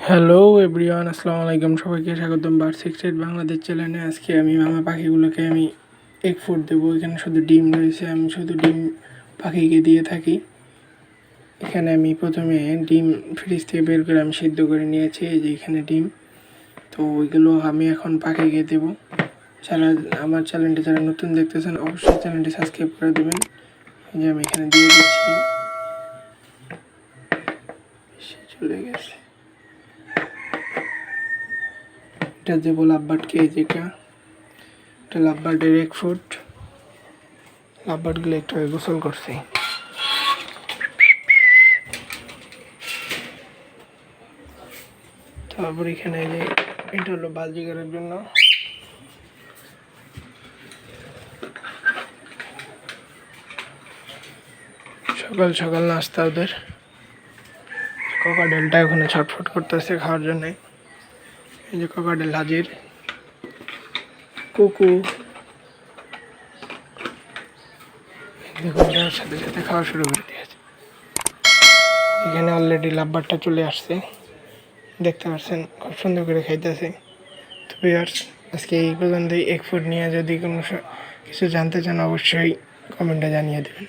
Hello everyone, আসসালামু আলাইকুম। সবাইকে স্বাগতম বার্ড বাংলাদেশ চ্যানেলে। আজকে আমি মামা পাখিগুলোকে এগ ফুড দেবো। এখানে শুধু ডিম রয়েছে, আমি শুধু ডিম পাখিকে দিয়ে থাকি। এখানে আমি প্রথমে ডিম ফ্রিজ থেকে বের করে আমি সিদ্ধ করে নিয়েছি। এই যে এখানে ডিম, তো ওইগুলো আমি এখন পাখিকে দেবো। যারা আমার চ্যানেলটি যারা নতুন দেখতেছেন অবশ্যই চ্যানেলটি সাবস্ক্রাইব করে দেবেন। এই যে আমি এখানে দিয়ে দিচ্ছি। চলে গেছে। এটা দেবো লাভবার্ডকে। যেটা এটা লাভবার্ডের এগ ফুড। লাভবার্ডগুলো একটু গোসল করছে। তারপর এখানে যে এটা হলো বাজিগারের জন্য। সকাল সকাল নাস্তা ওদের। ককাটেলটা ওখানে ছটফট করতেছে খাওয়ার জন্য। এই যে ককাটেল হাজির। কুকু দেখুন, এটার সাথে সাথে খাওয়া শুরু করে দিয়েছে। এখানে অলরেডি লাভবার্ডটা চলে আসছে, দেখতে পাচ্ছেন খুব সুন্দর করে খাইতেছে। তো ভিউয়ার্স, আজকে এই পর্যন্তই। এগ ফুড নিয়ে যদি কোনো কিছু জানতে চান অবশ্যই কমেন্টে জানিয়ে দেবেন।